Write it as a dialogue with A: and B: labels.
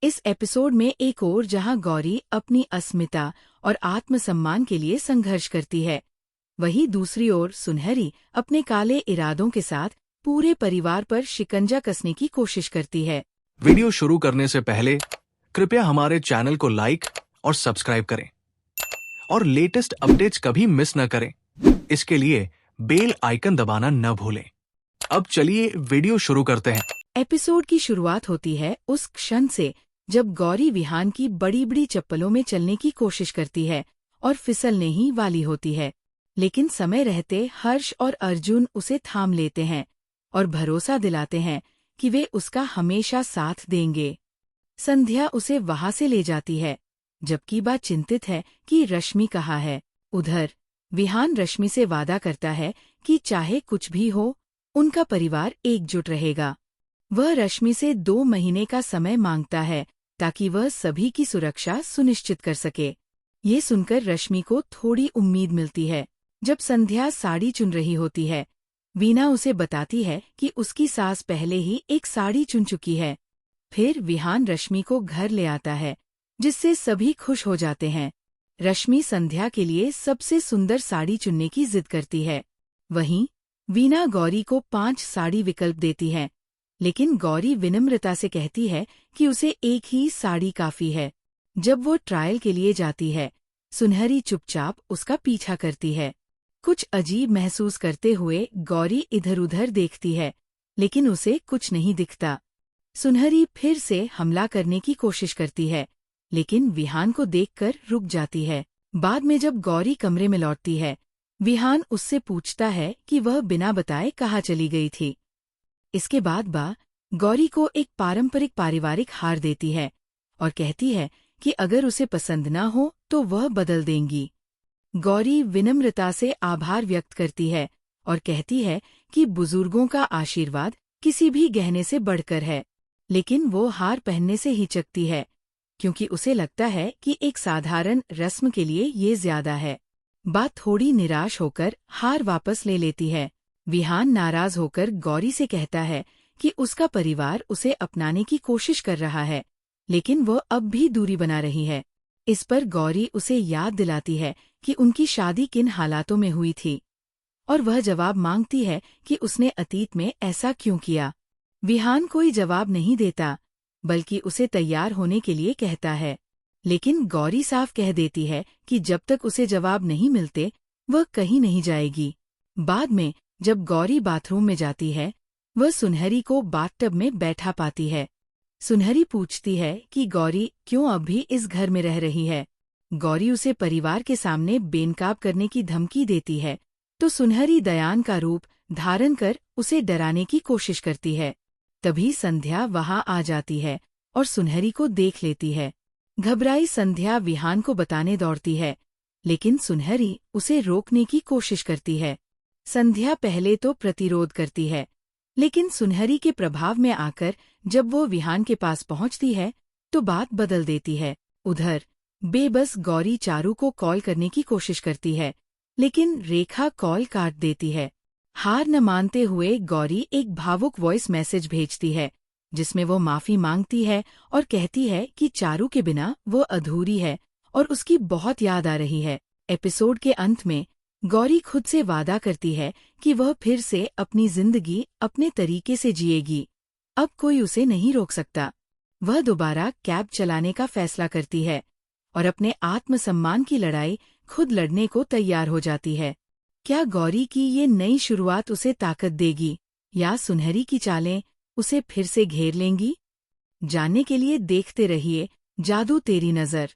A: इस एपिसोड में एक और जहां गौरी अपनी अस्मिता और आत्मसम्मान के लिए संघर्ष करती है, वहीं दूसरी ओर सुनहरी अपने काले इरादों के साथ पूरे परिवार पर शिकंजा कसने की कोशिश करती है।
B: वीडियो शुरू करने से पहले कृपया हमारे चैनल को लाइक और सब्सक्राइब करें और लेटेस्ट अपडेट्स कभी मिस न करें। इसके लिए बेल आइकन दबाना न भूलें। अब चलिए वीडियो शुरू करते हैं।
A: एपिसोड की शुरुआत होती है उस क्षण से जब गौरी विहान की बड़ी बड़ी चप्पलों में चलने की कोशिश करती है और फिसलने ही वाली होती है, लेकिन समय रहते हर्ष और अर्जुन उसे थाम लेते हैं और भरोसा दिलाते हैं कि वे उसका हमेशा साथ देंगे। संध्या उसे वहां से ले जाती है, जबकि वह चिंतित है कि रश्मि कहाँ है। उधर विहान रश्मि से वादा करता है कि चाहे कुछ भी हो, उनका परिवार एकजुट रहेगा। वह रश्मि से 2 महीने का समय मांगता है ताकि वह सभी की सुरक्षा सुनिश्चित कर सके। ये सुनकर रश्मि को थोड़ी उम्मीद मिलती है। जब संध्या साड़ी चुन रही होती है, वीना उसे बताती है कि उसकी सास पहले ही एक साड़ी चुन चुकी है। फिर विहान रश्मि को घर ले आता है, जिससे सभी खुश हो जाते हैं। रश्मि संध्या के लिए सबसे सुंदर साड़ी चुनने की जिद करती है। वहीं वीना गौरी को 5 साड़ी विकल्प देती है, लेकिन गौरी विनम्रता से कहती है कि उसे एक ही साड़ी काफी है। जब वो ट्रायल के लिए जाती है, सुनहरी चुपचाप उसका पीछा करती है। कुछ अजीब महसूस करते हुए गौरी इधर-उधर देखती है, लेकिन उसे कुछ नहीं दिखता। सुनहरी फिर से हमला करने की कोशिश करती है, लेकिन विहान को देखकर रुक जाती है। बाद में जब गौरी कमरे में लौटती है, विहान उससे पूछता है कि वह बिना बताए कहाँ चली गई थी। इसके बाद वह गौरी को एक पारंपरिक पारिवारिक हार देती है और कहती है कि अगर उसे पसंद न हो तो वह बदल देंगी। गौरी विनम्रता से आभार व्यक्त करती है और कहती है कि बुजुर्गों का आशीर्वाद किसी भी गहने से बढ़कर है, लेकिन वो हार पहनने से हिचकती है क्योंकि उसे लगता है कि एक साधारण रस्म के लिए ये ज्यादा है। बात थोड़ी निराश होकर हार वापस ले लेती है। विहान नाराज होकर गौरी से कहता है कि उसका परिवार उसे अपनाने की कोशिश कर रहा है, लेकिन वह अब भी दूरी बना रही है। इस पर गौरी उसे याद दिलाती है कि उनकी शादी किन हालातों में हुई थी, और वह जवाब मांगती है कि उसने अतीत में ऐसा क्यों किया। विहान कोई जवाब नहीं देता, बल्कि उसे तैयार होने के लिए कहता है, लेकिन गौरी साफ कह देती है कि जब तक उसे जवाब नहीं मिलते, वह कहीं नहीं जाएगी। बाद में जब गौरी बाथरूम में जाती है, वह सुनहरी को बाथटब में बैठा पाती है। सुनहरी पूछती है कि गौरी क्यों अब भी इस घर में रह रही है। गौरी उसे परिवार के सामने बेनकाब करने की धमकी देती है, तो सुनहरी दयान का रूप धारण कर उसे डराने की कोशिश करती है। तभी संध्या वहां आ जाती है और सुनहरी को देख लेती है। घबराई संध्या विहान को बताने दौड़ती है, लेकिन सुनहरी उसे रोकने की कोशिश करती है। संध्या पहले तो प्रतिरोध करती है, लेकिन सुनहरी के प्रभाव में आकर जब वो विहान के पास पहुंचती है तो बात बदल देती है। उधर बेबस गौरी चारू को कॉल करने की कोशिश करती है, लेकिन रेखा कॉल काट देती है। हार न मानते हुए गौरी एक भावुक वॉइस मैसेज भेजती है, जिसमें वो माफी मांगती है और कहती है कि चारू के बिना वो अधूरी है और उसकी बहुत याद आ रही है। एपिसोड के अंत में गौरी खुद से वादा करती है कि वह फिर से अपनी जिंदगी अपने तरीके से जिएगी। अब कोई उसे नहीं रोक सकता। वह दोबारा कैब चलाने का फैसला करती है और अपने आत्मसम्मान की लड़ाई खुद लड़ने को तैयार हो जाती है। क्या गौरी की ये नई शुरुआत उसे ताकत देगी, या सुनहरी की चालें उसे फिर से घेर लेंगी? जानने के लिए देखते रहिए जादू तेरी नज़र।